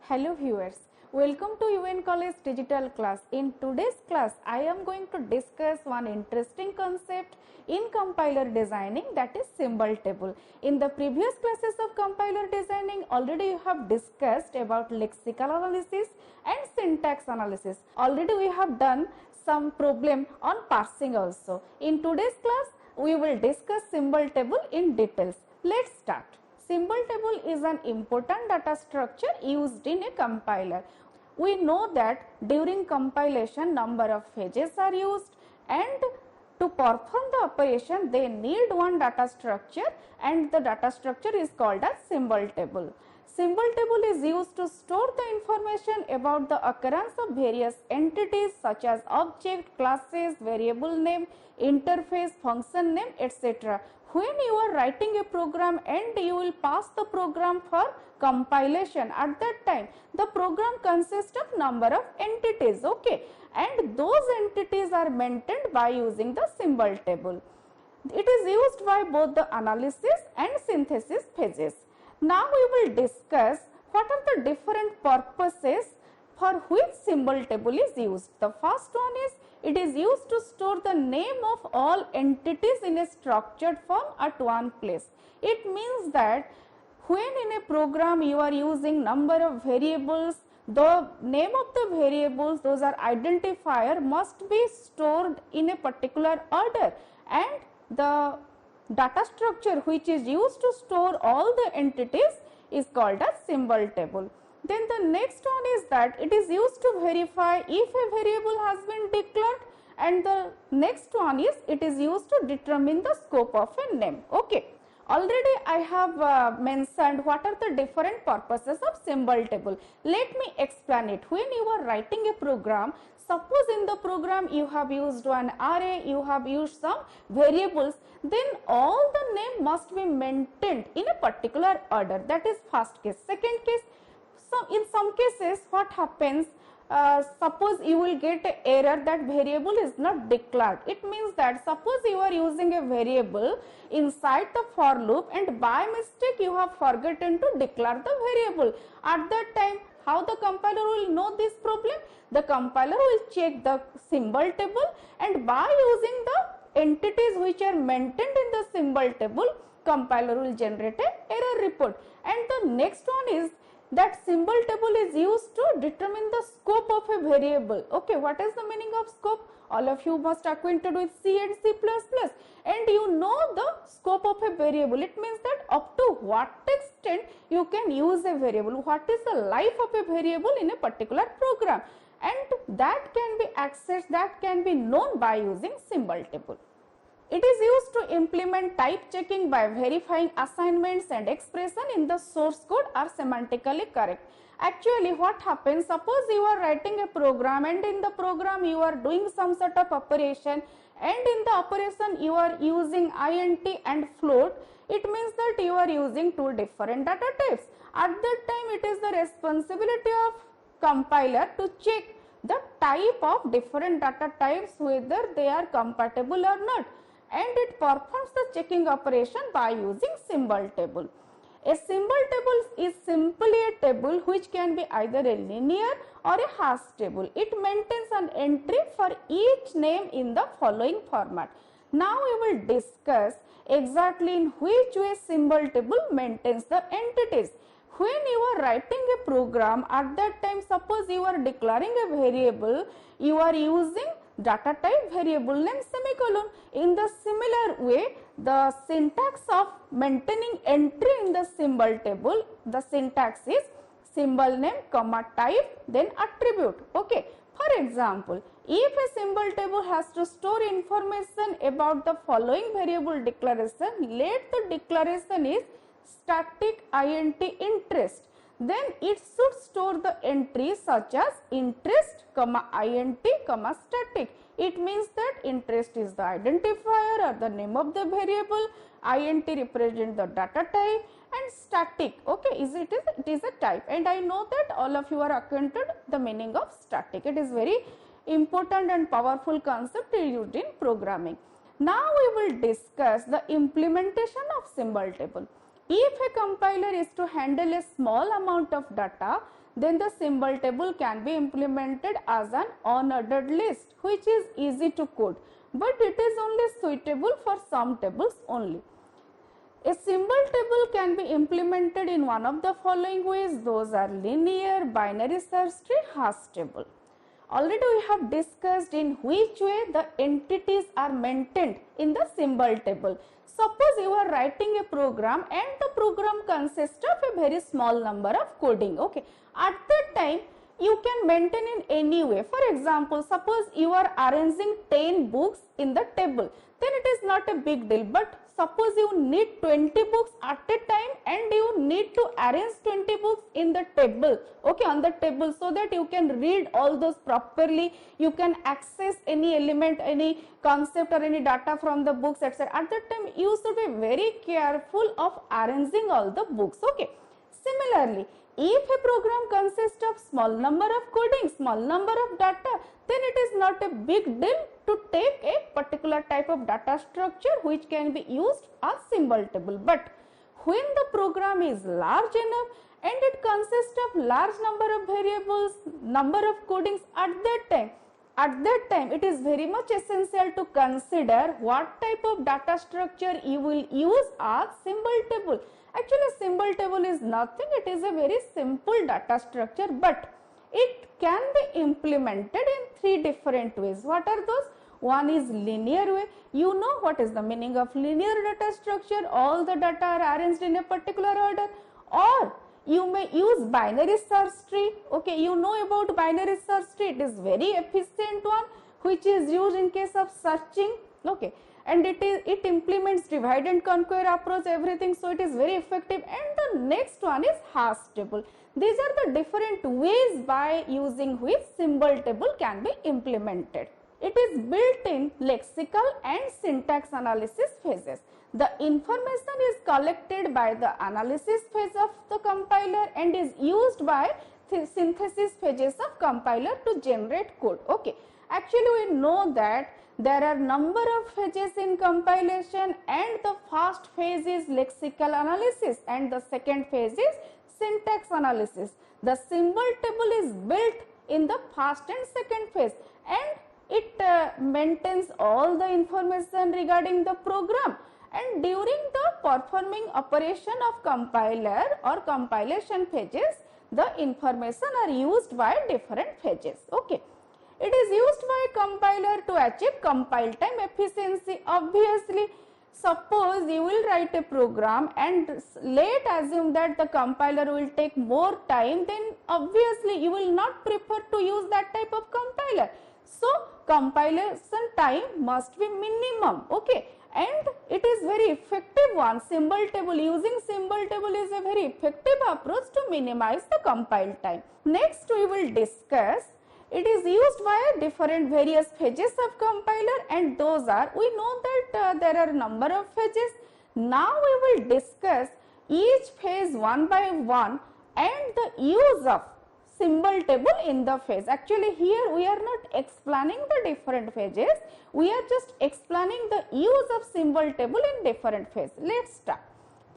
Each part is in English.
Hello viewers, welcome to UN College Digital Class. In today's class, I am going to discuss one interesting concept in compiler designing, that is symbol table. In the previous classes of compiler designing, already you have discussed about lexical analysis and syntax analysis. Already we have done some problem on parsing also. In today's class, we will discuss symbol table in details. Let's start. Symbol table is an important data structure used in a compiler. We know that during compilation number of phases are used, and to perform the operation they need one data structure, and the data structure is called as symbol table. Symbol table is used to store the information about the occurrence of various entities such as object, classes, variable name, interface, function name, etc. When you are writing a program and you will pass the program for compilation, at that time the program consists of number of entities, okay, and those entities are maintained by using the symbol table. It is used by both the analysis and synthesis phases. Now we will discuss what are the different purposes for which symbol table is used. The first one is it is used to store the name of all entities in a structured form at one place. It means that when in a program you are using number of variables, the name of the variables, those are identifier, must be stored in a particular order, and the data structure which is used to store all the entities is called as symbol table. Then the next one is that it is used to verify if a variable has been declared, and the next one is it is used to determine the scope of a name. Okay. Already I have mentioned what are the different purposes of symbol table. Let me explain it. When you are writing a program, suppose in the program you have used one array, you have used some variables, then all the name must be maintained in a particular order. That is first case. Second case, so in some cases what happens, suppose you will get an error that variable is not declared. It means that suppose you are using a variable inside the for loop and by mistake you have forgotten to declare the variable. At that time, how the compiler will know this problem? The compiler will check the symbol table, and by using the entities which are maintained in the symbol table, compiler will generate an error report. And the next one is that symbol table is used to determine the scope of a variable. Okay, what is the meaning of scope? All of you must acquainted with C and C++, and you know the scope of a variable. It means that up to what extent you can use a variable, what is the life of a variable in a particular program, and that can be accessed, that can be known by using symbol table. It is used to implement type checking by verifying assignments and expression in the source code are semantically correct. Actually, what happens, suppose you are writing a program and in the program you are doing some sort of operation, and in the operation you are using int and float. It means that you are using two different data types. At that time, it is the responsibility of compiler to check the type of different data types, whether they are compatible or not, and it performs the checking operation by using symbol table. A symbol table is simply a table which can be either a linear or a hash table. It maintains an entry for each name in the following format. Now we will discuss exactly in which way symbol table maintains the entities. When you are writing a program, at that time suppose you are declaring a variable, you are using data type variable name semicolon. In the similar way, the syntax of maintaining entry in the symbol table, the syntax is symbol name comma type then attribute. Okay. For example, if a symbol table has to store information about the following variable declaration, let the declaration is static int interest, then it should store the entries such as interest comma int comma static. It means that interest is the identifier or the name of the variable, int represents the data type, and static, okay, it is a type, and I know that all of you are acquainted the meaning of static. It is very important and powerful concept used in programming. Now we will discuss the implementation of symbol table. If a compiler is to handle a small amount of data, then the symbol table can be implemented as an unordered list, which is easy to code, but it is only suitable for some tables only. A symbol table can be implemented in one of the following ways. Those are linear, binary search tree, hash table. Already we have discussed in which way the entities are maintained in the symbol table. Suppose you are writing a program and the program consists of a very small number of coding. Okay, at that time you can maintain in any way. For example, suppose you are arranging 10 books in the table, then it is not a big deal. But suppose you need 20 books at a time and you need to arrange 20 books in the table, okay, on the table, so that you can read all those properly, you can access any element, any concept or any data from the books, etc. At that time you should be very careful of arranging all the books. Okay, similarly, if a program consists of small number of coding, small number of data, then it is not a big deal to take a particular type of data structure which can be used as symbol table. But when the program is large enough and it consists of large number of variables, number of codings, at that time it is very much essential to consider what type of data structure you will use as symbol table. Actually, symbol table is nothing, it is a very simple data structure, but it can be implemented in 3 different ways. What are those? One is linear way. You know what is the meaning of linear data structure, all the data are arranged in a particular order. Or you may use binary search tree. Okay, you know about binary search tree, it is very efficient one which is used in case of searching. Okay, and it implements divide and conquer approach, everything, so it is very effective. And the next one is hash table. These are the different ways by using which symbol table can be implemented. It is built in lexical and syntax analysis phases. The information is collected by the analysis phase of the compiler and is used by the synthesis phases of compiler to generate code. Okay, actually we know that there are number of phases in compilation, and the first phase is lexical analysis and the second phase is syntax analysis. The symbol table is built in the first and second phase, and it maintains all the information regarding the program, and during the performing operation of compiler or compilation phases, the information are used by different phases. Okay, it is used by compiler to achieve compile time efficiency. Obviously, suppose you will write a program and let assume that the compiler will take more time, then obviously you will not prefer to use that type of compiler. So compilation time must be minimum. Okay, and it is very effective one. Symbol table, using symbol table is a very effective approach to minimize the compile time. Next we will discuss, it is used by different various phases of compiler, and those are, we know that there are number of phases. Now we will discuss each phase one by one and the use of symbol table in the phase. Actually here we are not explaining the different phases, we are just explaining the use of symbol table in different phases. Let's start.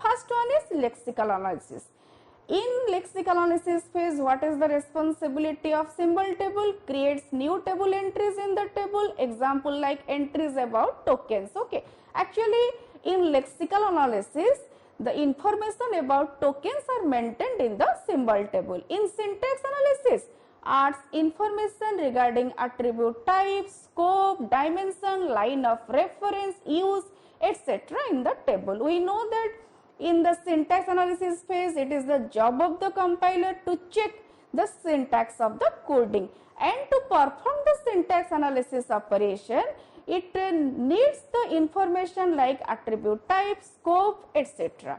First one is lexical analysis. In lexical analysis phase, what is the responsibility of symbol table? Creates new table entries in the table. Example like entries about tokens. Okay, actually in lexical analysis, the information about tokens are maintained in the symbol table. In syntax analysis, adds information regarding attribute type, scope, dimension, line of reference, use, etc. in the table. We know that in the syntax analysis phase, it is the job of the compiler to check the syntax of the coding, and to perform the syntax analysis operation, it needs the information like attribute type, scope, etc.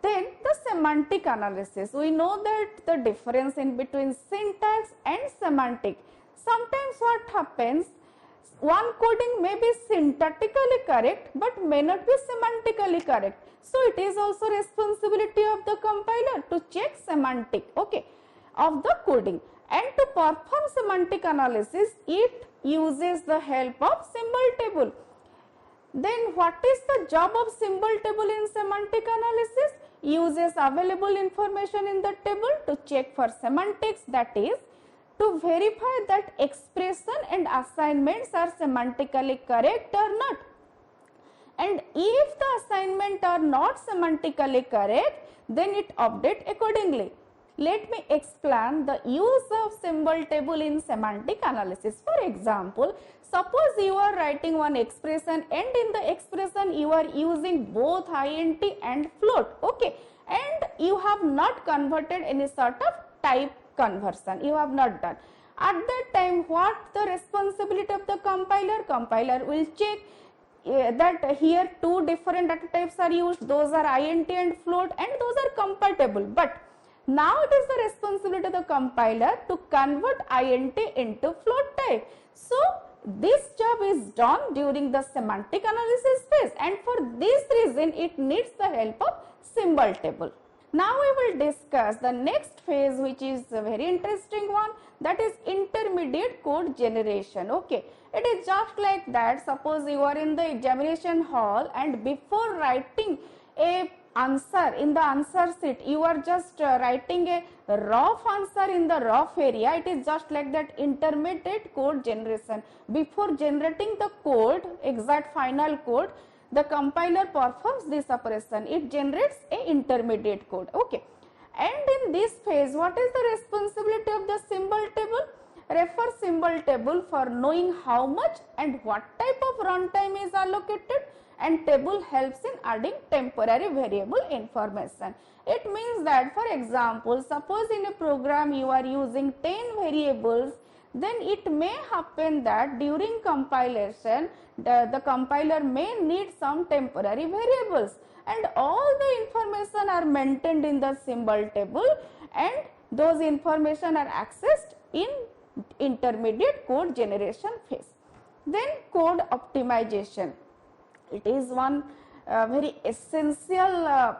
Then the semantic analysis. We know that the difference in between syntax and semantic. Sometimes what happens, one coding may be syntactically correct but may not be semantically correct. So it is also responsibility of the compiler to check semantic, okay, of the coding, and to perform semantic analysis, it uses the help of symbol table. Then what is the job of symbol table in semantic analysis? Uses available information in the table to check for semantics, that is, to verify that expression and assignments are semantically correct or not. And if the assignment are not semantically correct, then it update accordingly. Let me explain the use of symbol table in semantic analysis. For example, suppose you are writing one expression and in the expression you are using both int and float, okay, and you have not converted any sort of type conversion, you have not done. At that time, what the responsibility of the compiler? Compiler will check that here two different data types are used, those are int and float, and those are compatible. But now it is the responsibility of the compiler to convert int into float type. So this job is done during the semantic analysis phase, and for this reason it needs the help of symbol table. Now we will discuss the next phase, which is a very interesting one, that is intermediate code generation. Okay, it is just like that. Suppose you are in the examination hall and before writing a answer in the answer sheet, you are just writing a rough answer in the rough area. It is just like that intermediate code generation. Before generating the code, exact final code, the compiler performs this operation. It generates a intermediate code. Okay, and in this phase, what is the responsibility of the symbol table? Refer symbol table for knowing how much and what type of runtime is allocated, and table helps in adding temporary variable information. It means that, for example, suppose in a program you are using 10 variables, then it may happen that during compilation the compiler may need some temporary variables, and all the information are maintained in the symbol table, and those information are accessed in intermediate code generation phase. Then code optimization. It is one very essential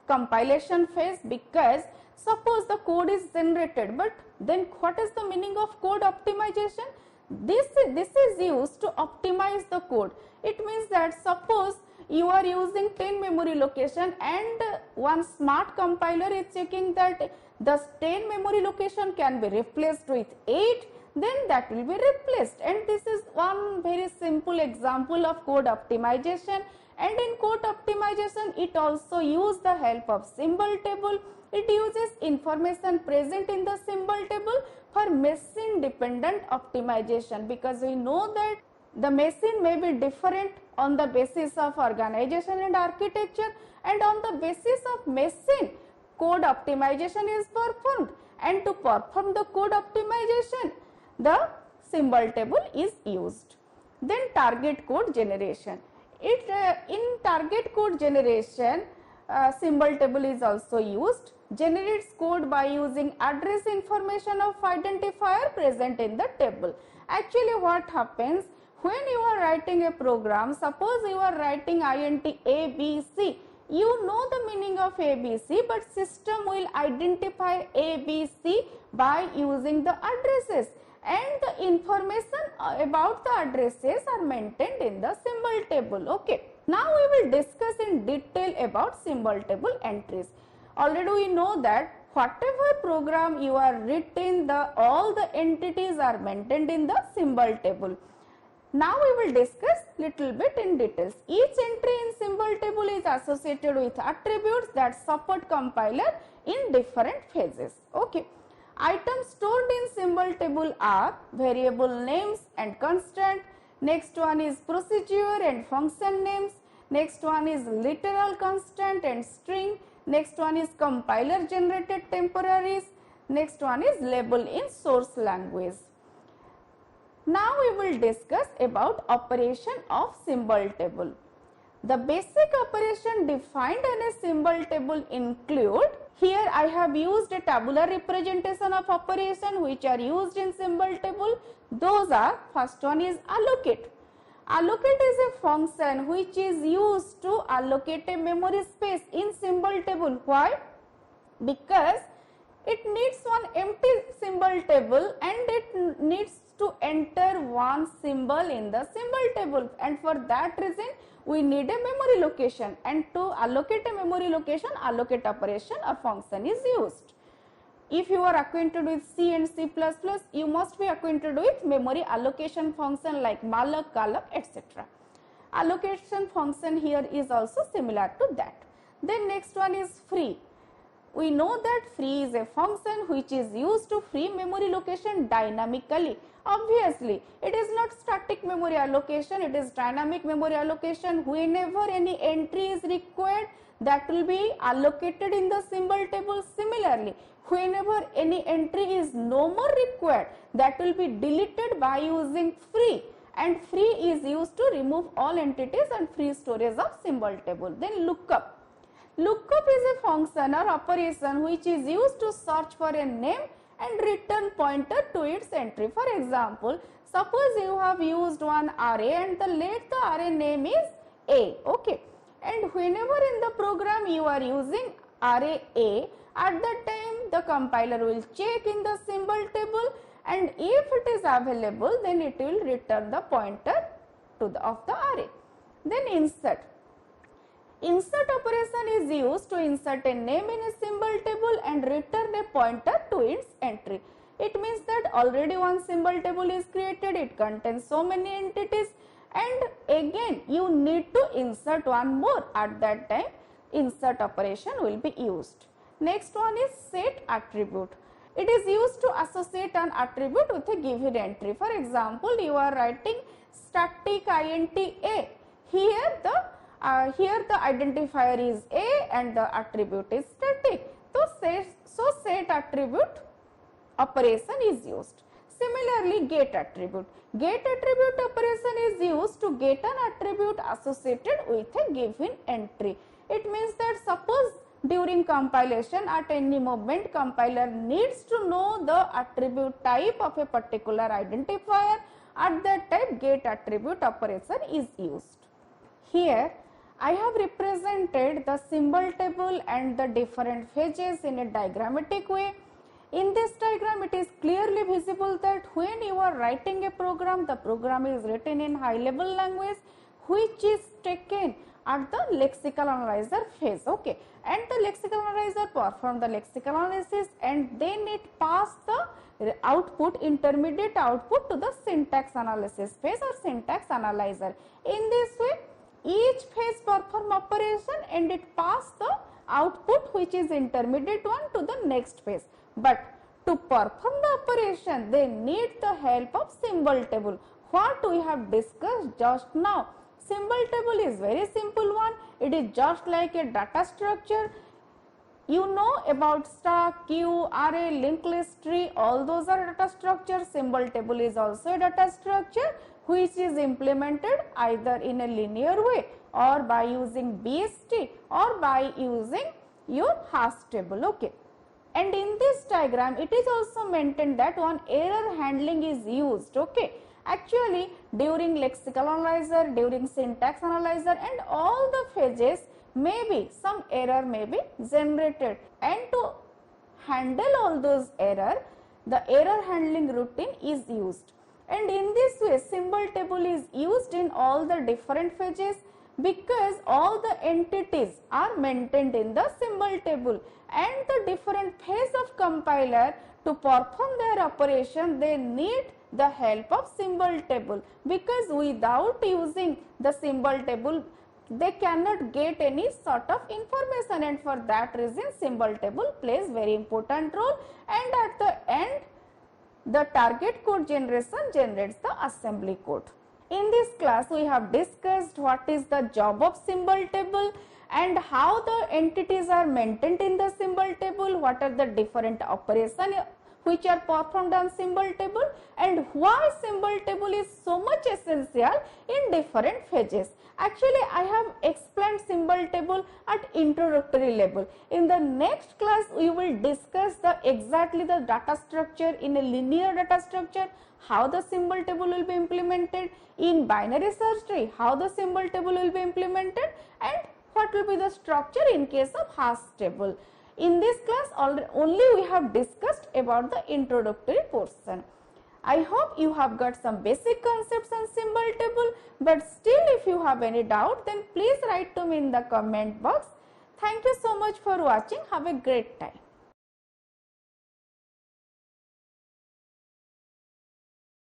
compilation phase, because suppose the code is generated, but then what is the meaning of code optimization? This is used to optimize the code. It means that suppose you are using 10 memory location and one smart compiler is checking that the 10 memory location can be replaced with 8, then that will be replaced. And this is one very simple example of code optimization. And in code optimization, it also uses the help of symbol table. It uses information present in the symbol table for machine dependent optimization, because we know that the machine may be different on the basis of organization and architecture, and on the basis of machine code optimization is performed, and to perform the code optimization the symbol table is used. Then target code generation. In target code generation, symbol table is also used. Generates code by using address information of identifier present in the table. Actually, what happens when you are writing a program, suppose you are writing int ABC, you know the meaning of ABC, but system will identify ABC by using the addresses, and the information about the addresses are maintained in the symbol table. Okay. Now we will discuss in detail about symbol table entries. Already we know that whatever program you are written, all the entities are maintained in the symbol table. Now we will discuss little bit in details. Each entry in symbol table is associated with attributes that support compiler in different phases. Okay. Items stored in symbol table are variable names and constant. Next one is procedure and function names. Next one is literal constant and string. Next one is compiler generated temporaries. Next one is label in source language. Now we will discuss about operation of symbol table. The basic operation defined in a symbol table include, here I have used a tabular representation of operation which are used in symbol table. Those are, first one is allocate. Allocate is a function which is used to allocate a memory space in symbol table. Why? Because it needs one empty symbol table and it needs to enter one symbol in the symbol table, and for that reason we need a memory location, and to allocate a memory location, allocate operation or function is used. If you are acquainted with C and C++, you must be acquainted with memory allocation function like malloc, calloc, etc. Allocation function here is also similar to that. Then next one is free. We know that free is a function which is used to free memory location dynamically. Obviously, it is not static memory allocation, it is dynamic memory allocation. Whenever any entry is required, that will be allocated in the symbol table. Similarly, whenever any entry is no more required, that will be deleted by using free, and free is used to remove all entities and free storage of symbol table. Then lookup. Lookup is a function or operation which is used to search for a name and return pointer to its entry. For example, suppose you have used one array and let the array name is A, okay, and whenever in the program you are using array A, at that time the compiler will check in the symbol table, and if it is available, then it will return the pointer to of the array. Then insert. Insert operation is used to insert a name in a symbol table and return a pointer to its entry. It means that already one symbol table is created, it contains so many entities, and again you need to insert one more. At that time, insert operation will be used. Next one is set attribute. It is used to associate an attribute with a given entry. For example, you are writing static int A. Here the identifier is A and the attribute is static. So set attribute operation is used. Similarly, get attribute. Get attribute operation is used to get an attribute associated with a given entry. It means that suppose during compilation at any moment compiler needs to know the attribute type of a particular identifier, at that time get attribute operation is used. Here I have represented the symbol table and the different phases in a diagrammatic way. In this diagram, it is clearly visible that when you are writing a program, the program is written in high level language which is taken at the lexical analyzer phase, okay, and the lexical analyzer perform the lexical analysis and then it pass the output, intermediate output to the syntax analysis phase or syntax analyzer. In this way, each phase perform operation and it pass the output which is intermediate one to the next phase. But to perform the operation, they need the help of symbol table. What we have discussed just now. Symbol table is very simple one. It is just like a data structure. You know about stack, queue, array, linked list, tree, all those are data structures. Symbol table is also a data structure which is implemented either in a linear way or by using BST or by using your hash table, okay. And in this diagram, it is also maintained that one error handling is used, okay. Actually, during lexical analyzer, during syntax analyzer and all the phases, maybe some error may be generated, and to handle all those error, the error handling routine is used. And in this way, symbol table is used in all the different phases because all the entities are maintained in the symbol table, and the different phase of compiler to perform their operation, they need the help of symbol table, because without using the symbol table they cannot get any sort of information, and for that reason symbol table plays very important role, and at the end the target code generation generates the assembly code. In this class we have discussed what is the job of symbol table and how the entities are maintained in the symbol table, what are the different operations which are performed on symbol table, and why symbol table is so much essential in different phases. Actually, I have explained symbol table at introductory level. In the next class, we will discuss exactly the data structure in a linear data structure, how the symbol table will be implemented, in binary search tree, how the symbol table will be implemented, and what will be the structure in case of hash table. In this class, only we have discussed about the introductory portion. I hope you have got some basic concepts on symbol table, but still if you have any doubt, then please write to me in the comment box. Thank you so much for watching. Have a great time.